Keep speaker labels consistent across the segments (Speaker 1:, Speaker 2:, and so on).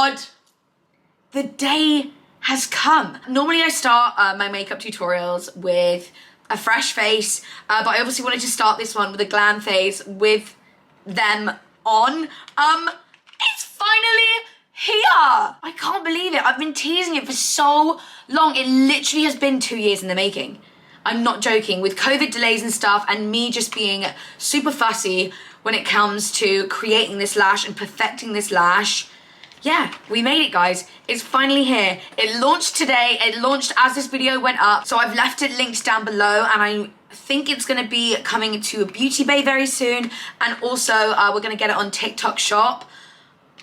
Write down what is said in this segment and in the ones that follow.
Speaker 1: God, the day has come. Normally I start my makeup tutorials with a fresh face, but I obviously wanted to start this one with a glam face with them on. It's finally here. I can't believe it. I've been teasing it for so long. It literally has been 2 years in the making. I'm not joking. With COVID delays and stuff and me just being super fussy when it comes to creating this lash and perfecting this lash, yeah, we made it, guys. It's finally here. It launched today. It launched as this video went up. So I've left it linked down below, and I think it's gonna be coming to a beauty bay very soon. And also we're gonna get it on TikTok shop.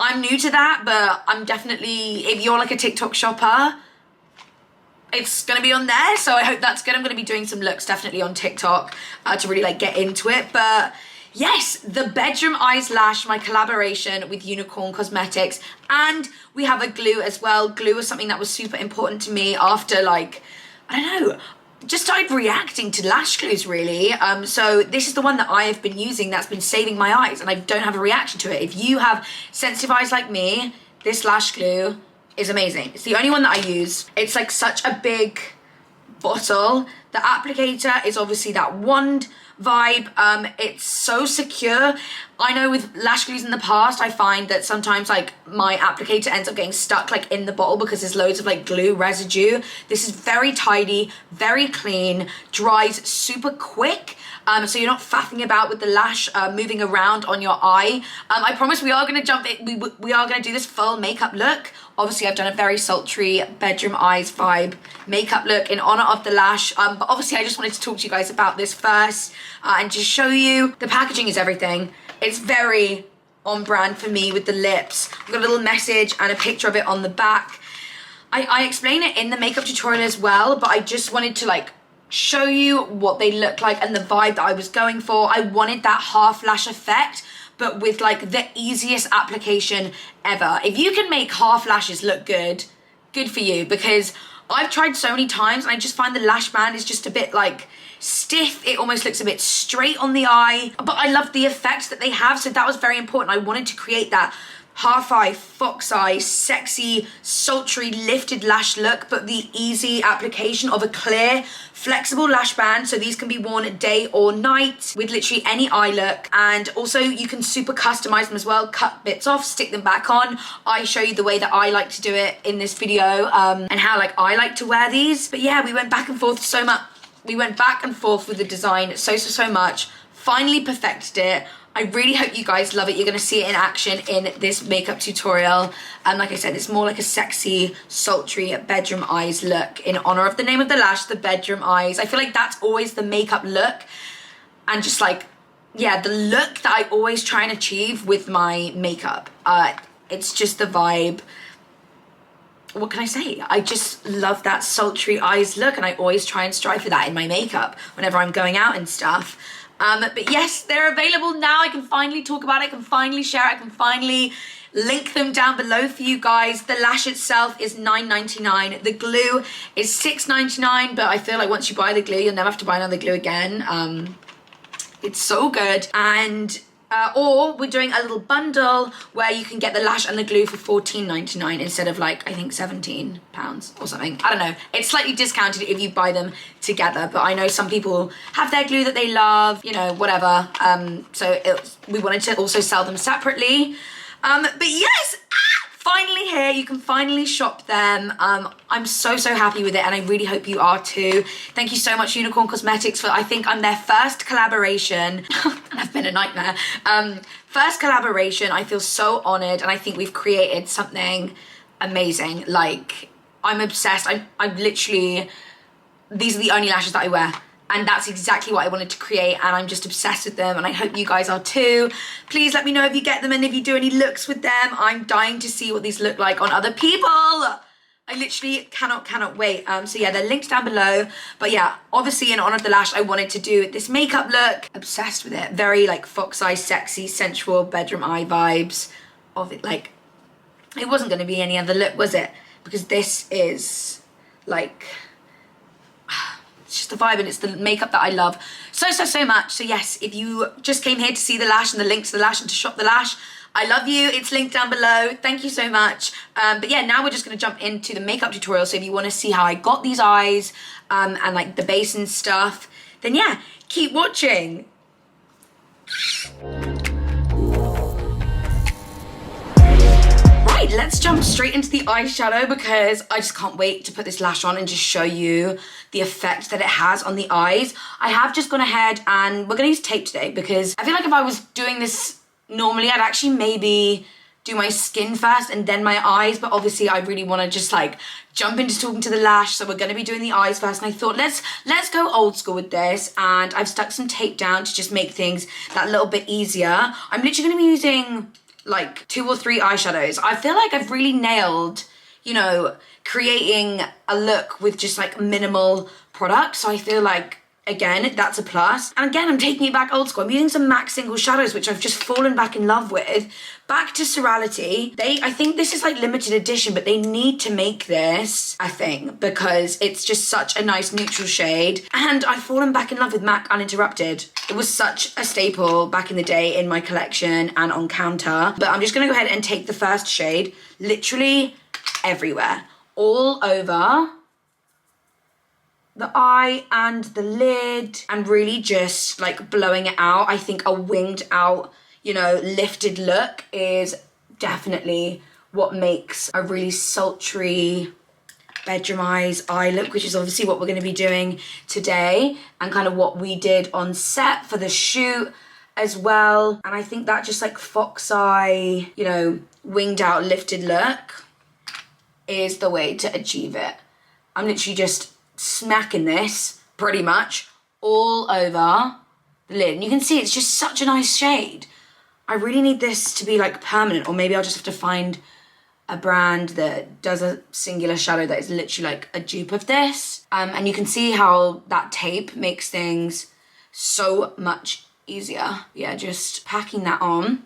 Speaker 1: I'm new to that, but I'm definitely, if you're like a TikTok shopper, it's gonna be on there. So I hope that's good. I'm gonna be doing some looks definitely on TikTok to really like get into it. But yes, the Bedroom Eyes Lash, my collaboration with Unicorn Cosmetics, and we have a glue as well. Glue was something that was super important to me after, like, I don't know, just started reacting to lash glues really. So this is the one that I have been using that's been saving my eyes, and I don't have a reaction to it. If you have sensitive eyes like me, this lash glue is amazing. It's the only one that I use. It's like such a big bottle. The applicator is obviously that wand vibe. It's so secure. I know with lash glues in the past, I find that sometimes like my applicator ends up getting stuck like in the bottle because there's loads of like glue residue. This is very tidy, very clean, dries super quick. So you're not faffing about with the lash moving around on your eye. I promise we are going to jump in, we are going to do this full makeup look. Obviously I've done a very sultry Bedroom Eyes vibe makeup look in honor of the lash, but obviously I just wanted to talk to you guys about this first and just show you. The packaging is everything. It's very on brand for me with the lips. I've got a little message and a picture of it on the back. I explain it in the makeup tutorial as well, but I just wanted to like show you what they look like and the vibe that I was going for. I wanted that half lash effect, but with like the easiest application ever. If you can make half lashes look good, good for you, because I've tried so many times and I just find the lash band is just a bit like stiff. It almost looks a bit straight on the eye, but I love the effects that they have. So that was very important. I wanted to create that half eye, fox eye, sexy, sultry, lifted lash look, but the easy application of a clear, flexible lash band. So these can be worn day or night with literally any eye look. And also you can super customize them as well, cut bits off, stick them back on. I show you the way that I like to do it in this video, and how like I like to wear these. But yeah, we went back and forth so much. We went back and forth with the design so much. Finally perfected it. I really hope you guys love it. You're going to see it in action in this makeup tutorial. Like I said, it's more like a sexy, sultry Bedroom Eyes look in honor of the name of the lash, the Bedroom Eyes. I feel like that's always the makeup look, and just like, yeah, the look that I always try and achieve with my makeup. It's just the vibe. What can I say? I just love that sultry eyes look, and I always try and strive for that in my makeup whenever I'm going out and stuff. But yes, they're available now. I can finally talk about it. I can finally share it. I can finally link them down below for you guys. The lash itself is $9.99. The glue is $6.99, but I feel like once you buy the glue, you'll never have to buy another glue again. It's so good. And or we're doing a little bundle where you can get the lash and the glue for $14.99 instead of like, I think £17 or something. I don't know. It's slightly discounted if you buy them together, but I know some people have their glue that they love, you know, whatever. We wanted to also sell them separately. But yes, finally here, you can finally shop them. I'm so happy with it, and I really hope you are too. Thank you so much, Unicorn Cosmetics, for, I think I'm their first collaboration. I've been a nightmare. First collaboration. I feel so honored, and I think we've created something amazing. Like, I'm obsessed. I'm literally, these are the only lashes that I wear. And that's exactly what I wanted to create, and I'm just obsessed with them, and I hope you guys are too. Please let me know if you get them and if you do any looks with them. I'm dying to see what these look like on other people. I literally cannot wait. So yeah, they're linked down below. But yeah, obviously in honor of the lash, I wanted to do this makeup look. Obsessed with it. Very like fox eye, sexy, sensual, Bedroom Eye vibes of it. Like, it wasn't going to be any other look, was it? Because this is like, it's just the vibe, and it's the makeup that I love so much. So yes, if you just came here to see the lash and the link to the lash and to shop the lash, I love you. It's linked down below. Thank you so much. But yeah, now we're just gonna jump into the makeup tutorial. So if you wanna see how I got these eyes and like the base and stuff, then yeah, keep watching. Right, let's jump straight into the eyeshadow because I just can't wait to put this lash on and just show you the effect that it has on the eyes. I have just gone ahead and we're gonna use tape today because I feel like if I was doing this normally, I'd actually maybe do my skin first and then my eyes, but obviously I really wanna just like jump into talking to the lash, so we're gonna be doing the eyes first, and I thought let's go old school with this, and I've stuck some tape down to just make things that little bit easier. I'm literally gonna be using like 2 or 3 eyeshadows. I feel like I've really nailed, you know, creating a look with just like minimal product, so I feel like, again, that's a plus. And again, I'm taking it back old school. I'm using some MAC single shadows, which I've just fallen back in love with. Back to Surreality. I think this is like limited edition, but they need to make this a thing because it's just such a nice neutral shade. And I've fallen back in love with MAC Uninterrupted. It was such a staple back in the day in my collection and on counter. But I'm just gonna go ahead and take the first shade, literally everywhere, all over the eye and the lid, and really just like blowing it out. I think a winged out, you know, lifted look is definitely what makes a really sultry bedroom eyes eye look, which is obviously what we're going to be doing today and kind of what we did on set for the shoot as well. And I think that just like fox eye, you know, winged out lifted look is the way to achieve it. I'm literally just smacking this pretty much all over the lid, and you can see it's just such a nice shade. I really need this to be like permanent, or maybe I'll just have to find a brand that does a singular shadow that is literally like a dupe of this. And you can see how that tape makes things so much easier. Yeah, just packing that on.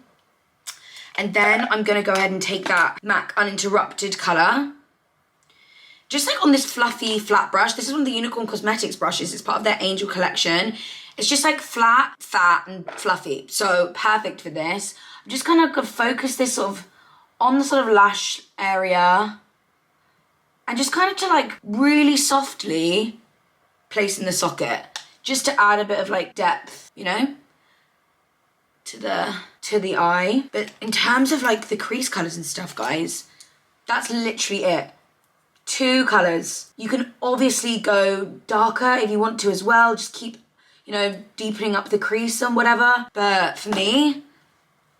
Speaker 1: And then I'm gonna go ahead and take that MAC Uninterrupted color, just like on this fluffy flat brush. This is one of the Unicorn Cosmetics brushes. It's part of their Angel collection. It's just like flat, fat, and fluffy. So perfect for this. I'm just kind of gonna focus this sort of on the sort of lash area and just kind of to like really softly place in the socket, just to add a bit of like depth, you know, to the eye. But in terms of like the crease colors and stuff, guys, that's literally it. 2 colors. You can obviously go darker if you want to as well. Just keep, you know, deepening up the crease and whatever. But for me,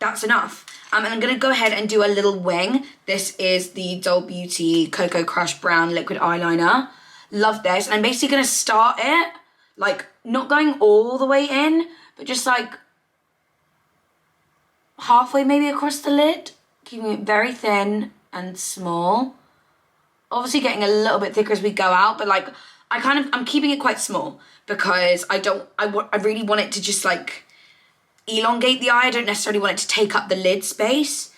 Speaker 1: that's enough. And I'm gonna go ahead and do a little wing. This is the Doll Beauty Cocoa Crush Brown Liquid Eyeliner. Love this. And I'm basically gonna start it, like, not going all the way in, but just like halfway maybe across the lid. Keeping it very thin and small. Obviously getting a little bit thicker as we go out, but like I'm keeping it quite small because I really want it to just like elongate the eye. I don't necessarily want it to take up the lid space.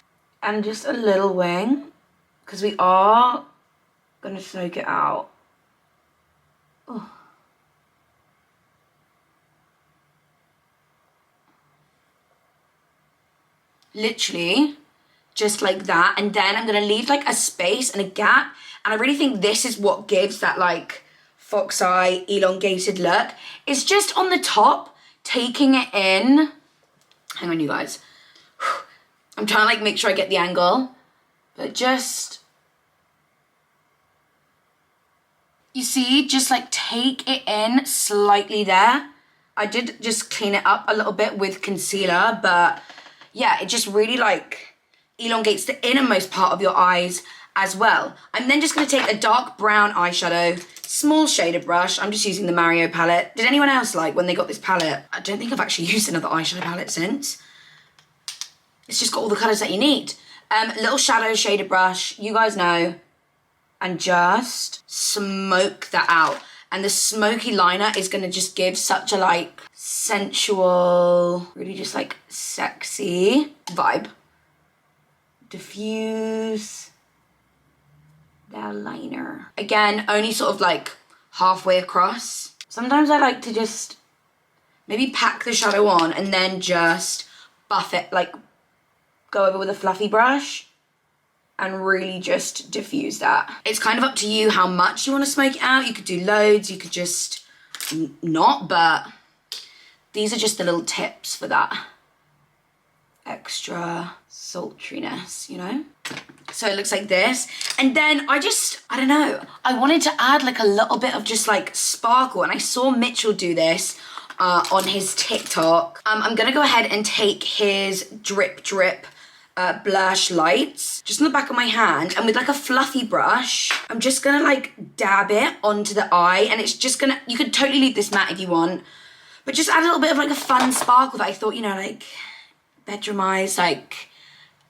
Speaker 1: And just a little wing because we are gonna soak it out. Oh. Literally just like that, and then I'm gonna leave like a space and a gap. And I really think this is what gives that like fox eye elongated look. It's just on the top, taking it in. Hang on, you guys. I'm trying to like make sure I get the angle, but just, you see, just like take it in slightly there. I did just clean it up a little bit with concealer, but yeah, it just really like elongates the innermost part of your eyes as well. I'm then just gonna take a dark brown eyeshadow, small shaded brush. I'm just using the Mario palette. Did anyone else like when they got this palette? I don't think I've actually used another eyeshadow palette since. It's just got all the colors that you need. Little shadow shaded brush, you guys know, and just smoke that out. And the smoky liner is gonna just give such a like sensual, really just like sexy vibe. Diffuse the liner. Again, only sort of like halfway across. Sometimes I like to just maybe pack the shadow on and then just buff it, like go over with a fluffy brush and really just diffuse that. It's kind of up to you how much you want to smoke it out. You could do loads, you could just not, but these are just the little tips for that extra sultriness, you know? So it looks like this. And then I don't know, I wanted to add like a little bit of just like sparkle, and I saw Mitchell do this on his TikTok. I'm gonna go ahead and take his drip blush lights just on the back of my hand, and with like a fluffy brush, I'm just gonna like dab it onto the eye, and it's just gonna, you could totally leave this matte if you want, but just add a little bit of like a fun sparkle that I thought, you know, like bedroom eyes, like,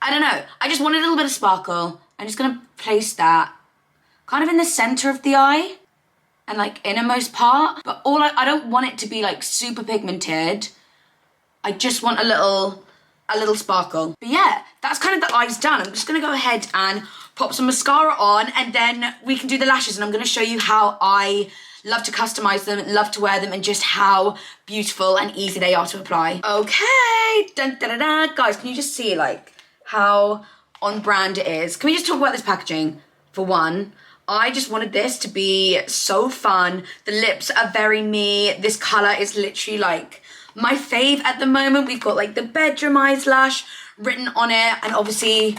Speaker 1: I don't know. I just wanted a little bit of sparkle. I'm just gonna place that kind of in the center of the eye and like innermost part, but I don't want it to be like super pigmented. I just want a little sparkle. But yeah, that's kind of the eyes done. I'm just gonna go ahead and pop some mascara on, and then we can do the lashes, and I'm gonna show you how I love to customize them, love to wear them, and just how beautiful and easy they are to apply. Okay, dun, da, da, da. Guys, can you just see like how on brand it is? Can we just talk about this packaging for one? I just wanted this to be so fun. The lips are very me. This color is literally like my fave at the moment. We've got like the bedroom eyes lash written on it, and obviously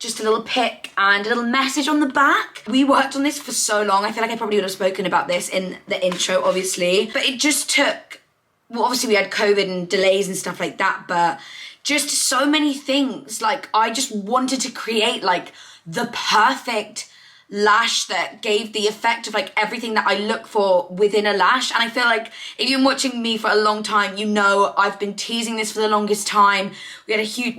Speaker 1: just a little pic and a little message on the back. We worked on this for so long. I feel like I probably would have spoken about this in the intro, obviously, but it just took, well, obviously we had COVID and delays and stuff like that, but just so many things. Like, I just wanted to create like the perfect lash that gave the effect of like everything that I look for within a lash. And I feel like if you've been watching me for a long time, you know I've been teasing this for the longest time. We had a huge,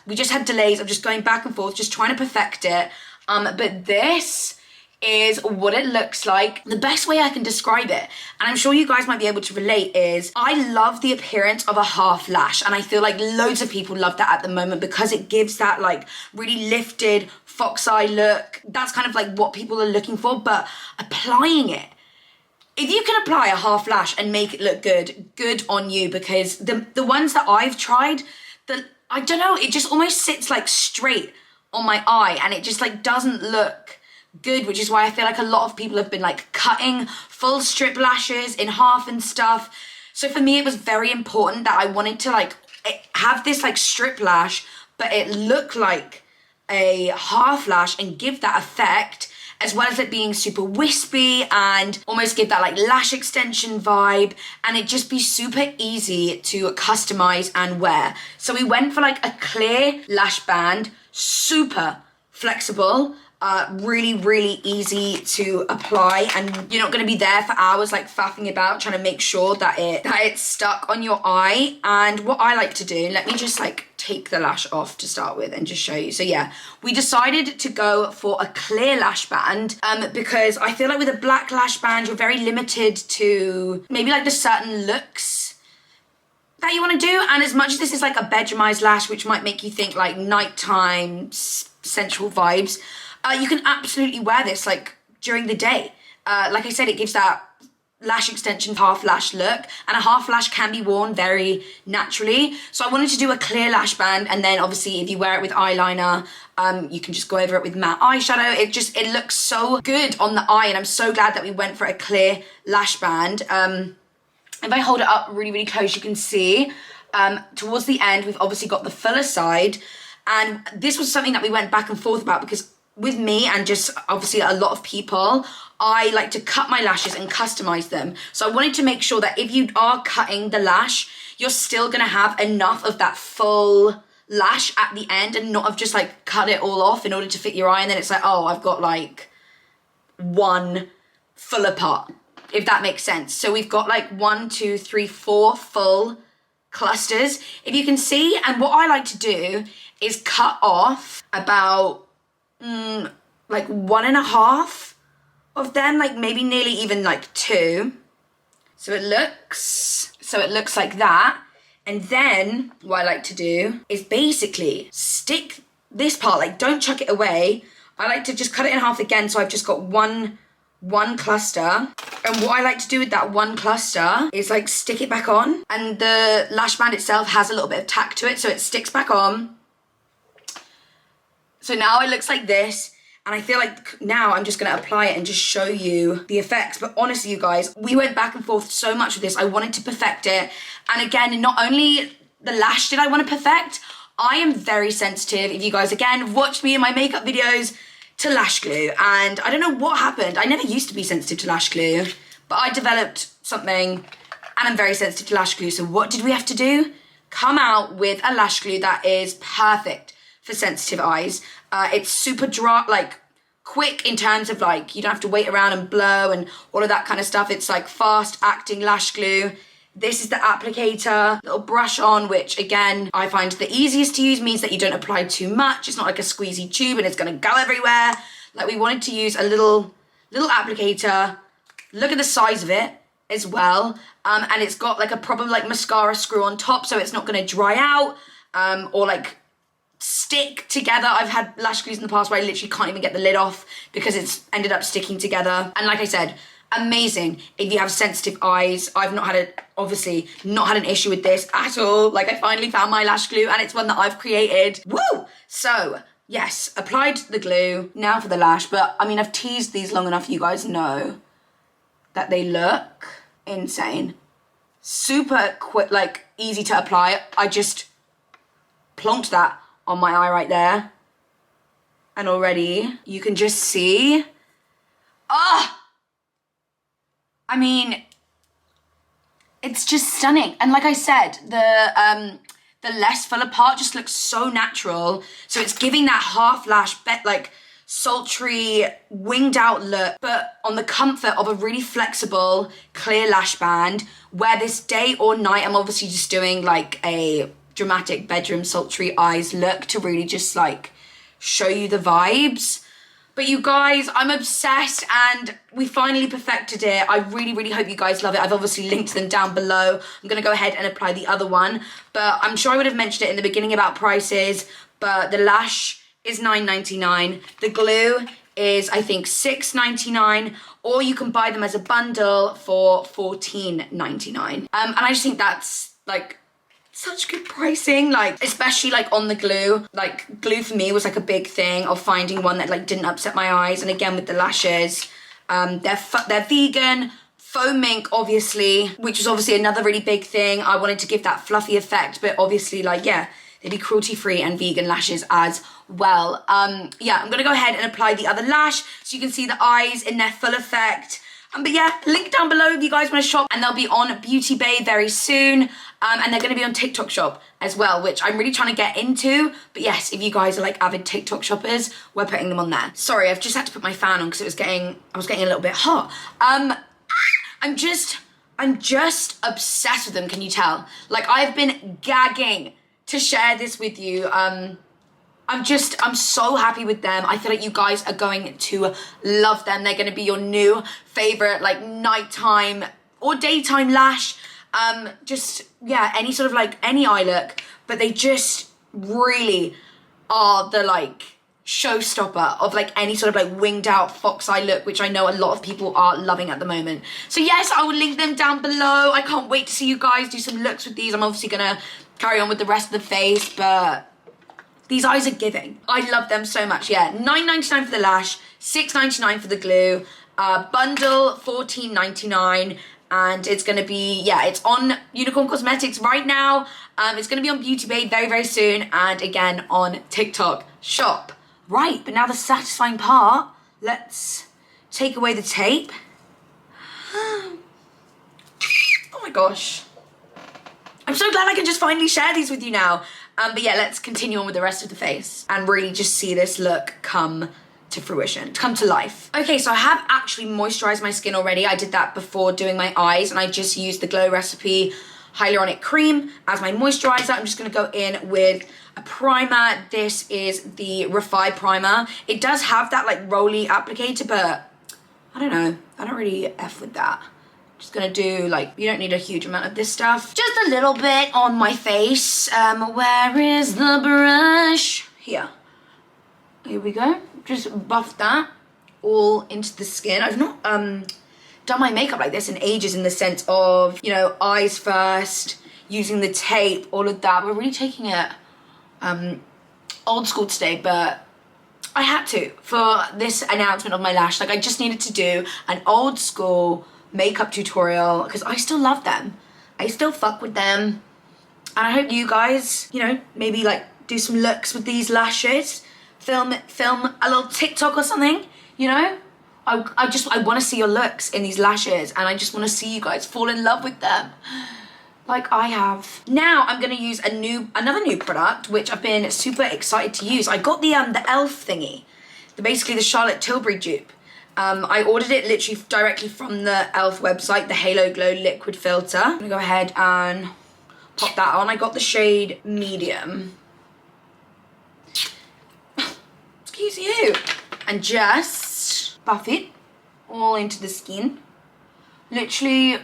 Speaker 1: we just had delays of just going back and forth, just trying to perfect it. But this is what it looks like. The best way I can describe it, and I'm sure you guys might be able to relate, is I love the appearance of a half lash, and I feel like loads of people love that at the moment because it gives that like really lifted fox eye look. That's kind of like what people are looking for, but applying it, if you can apply a half lash and make it look good on you, because the ones that I've tried, I don't know, it just almost sits like straight on my eye, and it just like doesn't look good, which is why I feel like a lot of people have been like cutting full strip lashes in half and stuff. So for me, it was very important that I wanted to like have this like strip lash, but it looked like a half lash and give that effect, as well as it being super wispy and almost give that like lash extension vibe, and it just be super easy to customize and wear. So we went for like a clear lash band, super flexible, really, really easy to apply, and you're not going to be there for hours like faffing about trying to make sure that it's stuck on your eye. And what I like to do, let me just like take the lash off to start with and just show you. So yeah, we decided to go for a clear lash band because I feel like with a black lash band you're very limited to maybe like the certain looks that you want to do. And as much as this is like a bedroom eyes lash, which might make you think like nighttime sensual vibes, you can absolutely wear this like during the day. Like I said, it gives that lash extension half lash look, and a half lash can be worn very naturally. So I wanted to do a clear lash band, and then obviously if you wear it with eyeliner, you can just go over it with matte eyeshadow. It looks so good on the eye, and I'm so glad that we went for a clear lash band. If I hold it up really, really close, you can see towards the end, we've obviously got the fuller side. And this was something that we went back and forth about, because with me and just obviously a lot of people, I like to cut my lashes and customize them. So I wanted to make sure that if you are cutting the lash, you're still gonna have enough of that full lash at the end, and not have just like cut it all off in order to fit your eye, and then it's like, oh, I've got like one fuller part, if that makes sense. So we've got like 1, 2, 3, 4 full clusters, if you can see. And what I like to do is cut off about like 1.5 of them, like maybe nearly even like 2. So it looks like that. And then what I like to do is basically stick this part, like don't chuck it away. I like to just cut it in half again, so I've just got one cluster. And what I like to do with that one cluster is like stick it back on, and the lash band itself has a little bit of tack to it, so it sticks back on. So now it looks like this. And I feel like now I'm just gonna apply it and just show you the effects. But honestly, you guys, we went back and forth so much with this. I wanted to perfect it. And again, not only the lash did I want to perfect, I am very sensitive. If you guys, again, watched me in my makeup videos, to lash glue. And I don't know what happened. I never used to be sensitive to lash glue, but I developed something and I'm very sensitive to lash glue. So what did we have to do? Come out with a lash glue that is perfect for sensitive eyes. It's super dry, like quick in terms of like, you don't have to wait around and blow and all of that kind of stuff. It's like fast acting lash glue. This is the applicator, little brush on, which again, I find the easiest to use, means that you don't apply too much. It's not like a squeezy tube and it's gonna go everywhere. Like we wanted to use a little applicator. Look at the size of it as well. And it's got like a proper like mascara screw on top, so it's not gonna dry out or like stick together. I've had lash glues in the past where I literally can't even get the lid off because it's ended up sticking together. And like I said, amazing if you have sensitive eyes. I've obviously not had an issue with this at all. Like I finally found my lash glue and it's one that I've created. Woo! So yes, applied the glue. Now for the lash, but I mean, I've teased these long enough, you guys know that they look insane. Super quick, like easy to apply. I just plonked that on my eye right there. And already you can just see, I mean, it's just stunning. And like I said, the less fuller part just looks so natural. So it's giving that half lash, like sultry, winged out look, but on the comfort of a really flexible, clear lash band, where this day or night, I'm obviously just doing like a dramatic bedroom sultry eyes look to really just like show you the vibes. But you guys, I'm obsessed and we finally perfected it. I really, really hope you guys love it. I've obviously linked them down below. I'm gonna go ahead and apply the other one, but I'm sure I would have mentioned it in the beginning about prices, but the lash is $9.99. The glue is, I think, $6.99, or you can buy them as a bundle for $14.99. And I just think that's like such good pricing, like especially like on the glue. Like glue for me was like a big thing of finding one that like didn't upset my eyes. And again with the lashes, they're vegan, faux mink obviously, which was obviously another really big thing. I wanted to give that fluffy effect, but obviously like, yeah, they'd be cruelty free and vegan lashes as well. Yeah, I'm gonna go ahead and apply the other lash so you can see the eyes in their full effect. But yeah, link down below if you guys want to shop, and they'll be on Beauty Bay very soon. And they're going to be on TikTok shop as well, which I'm really trying to get into. But yes, if you guys are like avid TikTok shoppers, we're putting them on there. Sorry, I've just had to put my fan on because I was getting a little bit hot. I'm just obsessed with them, can you tell? Like I've been gagging to share this with you. I'm so happy with them. I feel like you guys are going to love them. They're going to be your new favorite, like nighttime or daytime lash. Just, yeah, any sort of like any eye look, but they just really are the like showstopper of like any sort of like winged out fox eye look, which I know a lot of people are loving at the moment. So yes, I will link them down below. I can't wait to see you guys do some looks with these. I'm obviously gonna carry on with the rest of the face, but these eyes are giving. I love them so much. Yeah, $9.99 for the lash, $6.99 for the glue, bundle $14.99, and it's gonna be, yeah, it's on Unicorn Cosmetics right now. It's gonna be on Beauty Bay very, very soon, and again on TikTok shop. Right, but now the satisfying part. Let's take away the tape. Oh my gosh. I'm so glad I can just finally share these with you now. But yeah, let's continue on with the rest of the face and really just see this look come to fruition, come to life. Okay, so I have actually moisturized my skin already. I did that before doing my eyes, and I just used the Glow Recipe Hyaluronic Cream as my moisturizer. I'm just gonna go in with a primer. This is the Refi primer. It does have that like rolly applicator, but I don't know. I don't really F with that. Just gonna do like, you don't need a huge amount of this stuff. Just a little bit on my face. Where is the brush? Here we go. Just buff that all into the skin. I've not done my makeup like this in ages, in the sense of, you know, eyes first, using the tape, all of that. We're really taking it old school today, but I had to for this announcement of my lash. Like I just needed to do an old school makeup tutorial because I still love them. I still fuck with them. And I hope you guys, you know, maybe like do some looks with these lashes. Film a little TikTok or something, you know? I want to see your looks in these lashes, and I just want to see you guys fall in love with them like I have. Now I'm gonna use another new product which I've been super excited to use. I got the e.l.f. thingy, basically the Charlotte Tilbury dupe. I ordered it literally directly from the e.l.f. website, the Halo Glow liquid filter. I'm gonna go ahead and pop that on. I got the shade medium. Excuse you. And just buff it all into the skin. Literally,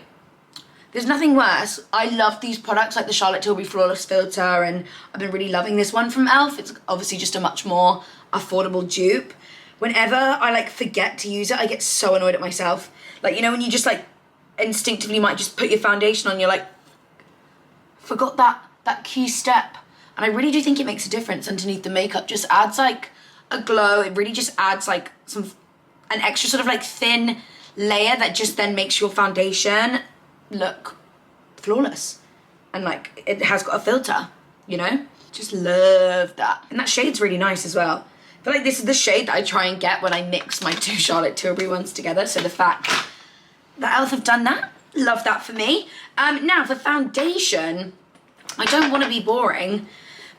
Speaker 1: there's nothing worse. I love these products like the Charlotte Tilbury Flawless Filter, and I've been really loving this one from e.l.f. It's obviously just a much more affordable dupe. Whenever I like forget to use it, I get so annoyed at myself. Like, you know, when you just like instinctively might just put your foundation on, you're like, forgot that key step. And I really do think it makes a difference underneath the makeup. Just adds like a glow. It really just adds like an extra sort of like thin layer that just then makes your foundation look flawless. And like it has got a filter, you know? Just love that. And that shade's really nice as well. I feel like this is the shade that I try and get when I mix my two Charlotte Tilbury ones together. So the fact that e.l.f. have done that, love that for me. Now for foundation, I don't want to be boring,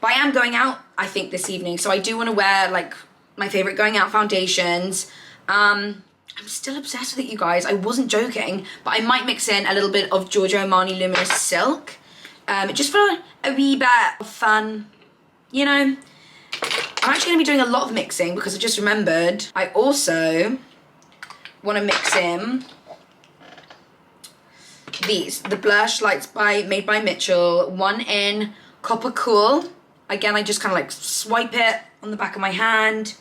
Speaker 1: but I am going out, I think, this evening. So I do want to wear like my favorite going out foundations. I'm still obsessed with it, you guys. I wasn't joking, but I might mix in a little bit of Giorgio Armani Luminous Silk, just for a wee bit of fun, you know. I'm actually going to be doing a lot of mixing because I just remembered I also want to mix in these, the Blush Lights made by Mitchell, one in Copper Cool. Again, I just kind of like swipe it on the back of my hand,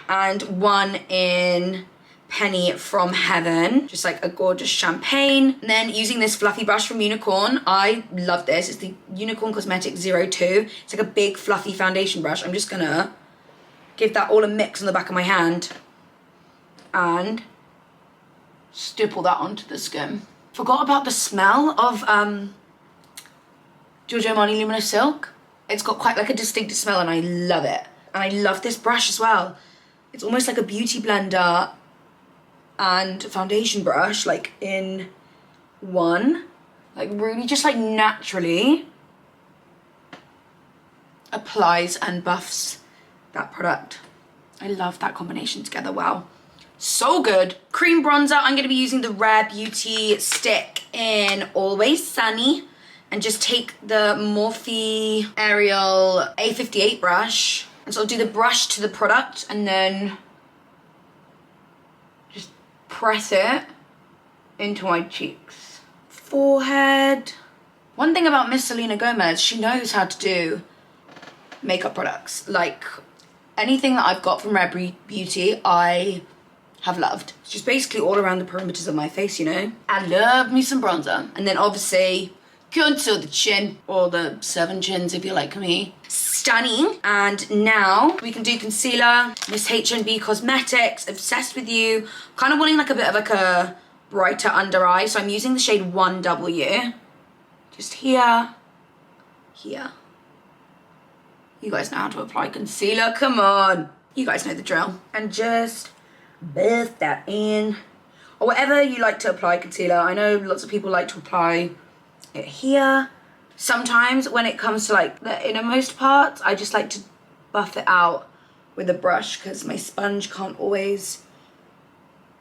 Speaker 1: and one in Penny from Heaven, just like a gorgeous champagne. And then using this fluffy brush from Unicorn, I love this. It's the Unicorn Cosmetics 02. It's like a big fluffy foundation brush. I'm just gonna give that all a mix on the back of my hand and stipple that onto the skin. Forgot about the smell of Giorgio Armani Luminous Silk. It's got quite like a distinctive smell and I love it. And I love this brush as well. It's almost like a beauty blender and foundation brush, like in one. Like really just like naturally applies and buffs that product. I love that combination together, wow. So good. Cream bronzer, I'm gonna be using the Rare Beauty stick in Always Sunny, and just take the Morphe Ariel A58 brush and sort of do the brush to the product and then just press it into my cheeks. Forehead. One thing about Miss Selena Gomez, she knows how to do makeup products. Like anything that I've got from Rare Beauty, I have loved. It's just basically all around the perimeters of my face, you know? I love me some bronzer. And then obviously contour the chin, or the 7 chins if you like me. Stunning. And now we can do concealer. Miss H&B Cosmetics, obsessed with you. Kind of wanting like a bit of like a brighter under eye, so I'm using the shade 1W. Just here, here. You guys know how to apply concealer, come on. You guys know the drill. And just buff that in. Or whatever you like to apply concealer. I know lots of people like to apply it here. Sometimes when it comes to like the innermost parts, I just like to buff it out with a brush because my sponge can't always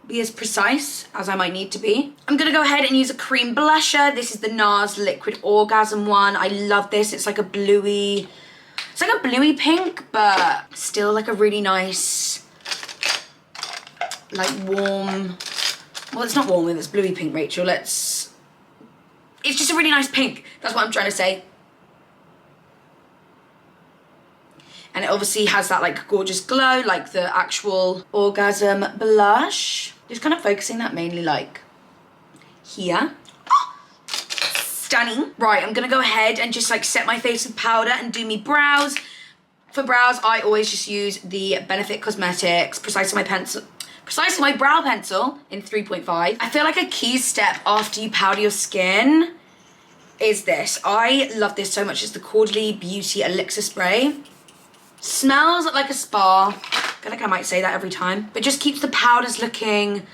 Speaker 1: be as precise as I might need to be. I'm gonna go ahead and use a cream blusher. This is the NARS Liquid Orgasm one. I love this. It's like a bluey, it's like a bluey pink, but still like a really nice, like warm, well, it's not warm if it's bluey pink, Rachel. It's just a really nice pink. That's what I'm trying to say. And it obviously has that like gorgeous glow, like the actual Orgasm blush. Just kind of focusing that mainly like here. Oh, stunning. Right, I'm gonna go ahead and just like set my face with powder and do me brows. For brows, I always just use the Benefit Cosmetics Precisely My Brow Pencil in 3.5. I feel like a key step after you powder your skin is this. I love this so much. It's the Cordially Beauty Elixir Spray. Smells like a spa. I feel like I might say that every time. But just keeps the powders looking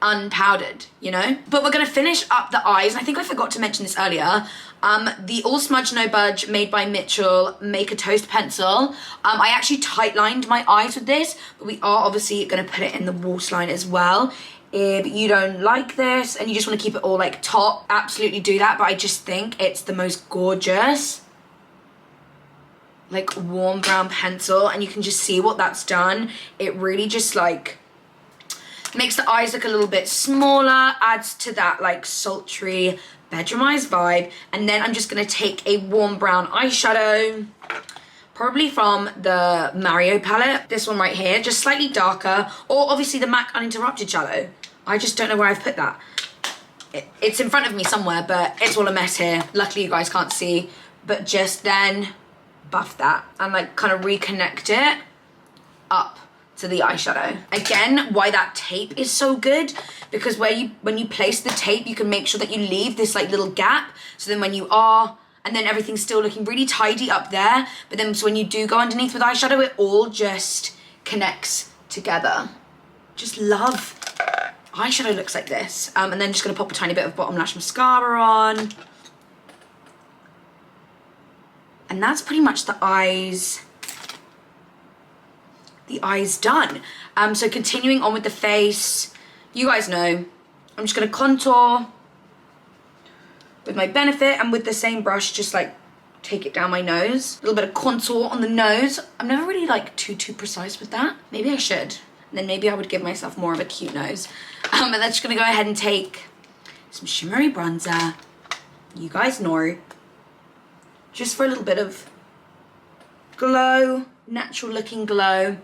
Speaker 1: unpowdered, you know? But we're gonna finish up the eyes. And I think I forgot to mention this earlier. The All Smudge No Budge made by Mitchell Make a Toast Pencil. I actually tight lined my eyes with this, but we are obviously gonna put it in the waterline as well. If you don't like this and you just want to keep it all like top, absolutely do that. But I just think it's the most gorgeous, like warm brown pencil, and you can just see what that's done. It really just like makes the eyes look a little bit smaller, adds to that like sultry bedroom eyes vibe. And then I'm just gonna take a warm brown eyeshadow, probably from the Mario palette, this one right here, just slightly darker, or obviously the MAC Uninterrupted shadow. I just don't know where I've put that. It's in front of me somewhere, but it's all a mess here. Luckily you guys can't see, but just then buff that and like kind of reconnect it up to the eyeshadow. Again, why that tape is so good, because when you place the tape, you can make sure that you leave this like little gap, so then when you are, and then everything's still looking really tidy up there, but then so when you do go underneath with eyeshadow, it all just connects together. Just love eyeshadow looks like this. And then just gonna pop a tiny bit of bottom lash mascara on. And that's pretty much the eyes done. So continuing on with the face, you guys know, I'm just gonna contour with my Benefit, and with the same brush, just like take it down my nose. A little bit of contour on the nose. I'm never really like too precise with that. Maybe I should. And then maybe I would give myself more of a cute nose. And then just gonna go ahead and take some shimmery bronzer. You guys know, just for a little bit of glow, natural looking glow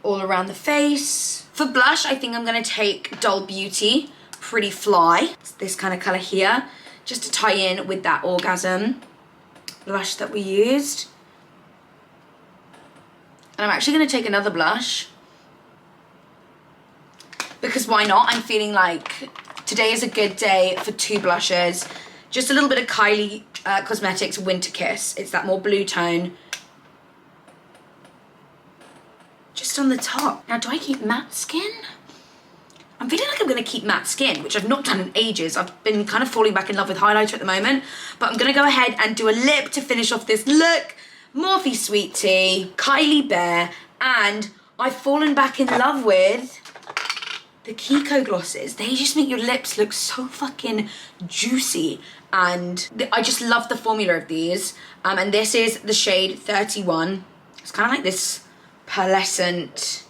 Speaker 1: all around the face. For blush, I think I'm gonna take Doll Beauty Pretty Fly. It's this kind of color here, just to tie in with that Orgasm blush that we used. And I'm actually gonna take another blush, because why not? I'm feeling like today is a good day for two blushes. Just a little bit of Kylie Cosmetics Winter Kiss. It's that more blue tone. Just on the top. Now, do I keep matte skin? I'm feeling like I'm gonna keep matte skin, which I've not done in ages. I've been kind of falling back in love with highlighter at the moment, but I'm gonna go ahead and do a lip to finish off this look. Morphe Sweet Tea, Kylie Bear, and I've fallen back in love with the Kiko glosses. They just make your lips look so fucking juicy, and I just love the formula of these. And this is the shade 31. It's kind of like this pearlescent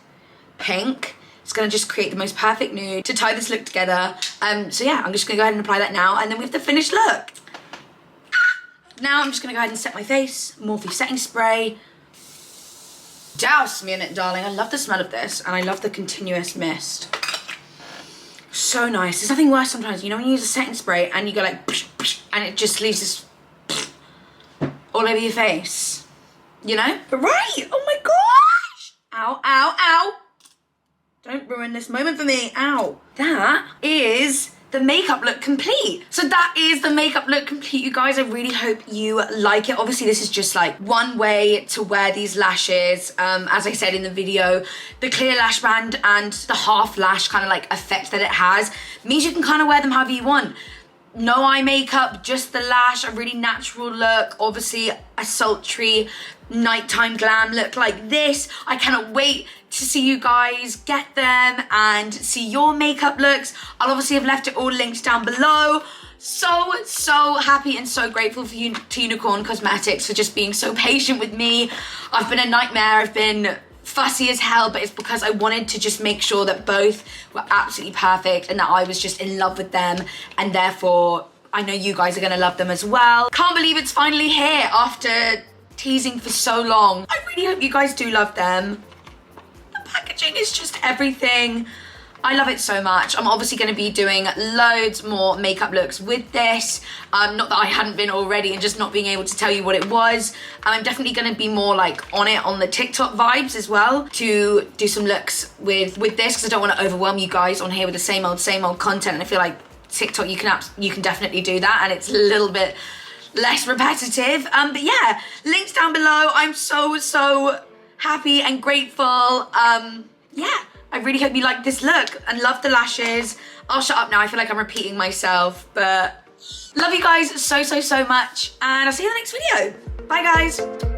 Speaker 1: pink. It's gonna just create the most perfect nude to tie this look together. So yeah, I'm just gonna go ahead and apply that now, and then we have the finished look. Now I'm just gonna go ahead and set my face. Morphe setting spray. Douse me in it, darling. I love the smell of this, and I love the continuous mist. So nice. There's nothing worse sometimes, you know, when you use a setting spray and you go like, psh, psh, and it just leaves this all over your face, you know? But right, oh my gosh! Ow, ow, ow! Don't ruin this moment for me, ow. That is the makeup look complete. So that is the makeup look complete, you guys. I really hope you like it. Obviously, this is just like one way to wear these lashes. As I said in the video, the clear lash band and the half lash kind of like effect that it has means you can kind of wear them however you want. No eye makeup, just the lash, a really natural look, obviously a sultry nighttime glam look like this. I cannot wait to see you guys get them and see your makeup looks. I'll obviously have left it all linked down below. So happy and so grateful for you to Unicorn Cosmetics for just being so patient with me. I've been a nightmare, I've been fussy as hell, but it's because I wanted to just make sure that both were absolutely perfect and that I was just in love with them, and therefore I know you guys are gonna love them as well. Can't believe it's finally here after teasing for so long. I really hope you guys do love them. The packaging is just everything. I love it so much. I'm obviously going to be doing loads more makeup looks with this. Not that I hadn't been already and just not being able to tell you what it was. I'm definitely going to be more like on it on the TikTok vibes as well to do some looks with this, because I don't want to overwhelm you guys on here with the same old content. And I feel like TikTok, you can definitely do that, and it's a little bit less repetitive. But yeah, links down below. I'm so happy and grateful. Yeah, I really hope you like this look and love the lashes. I'll shut up now. I feel like I'm repeating myself, but love you guys so much, and I'll see you in the next video. Bye guys.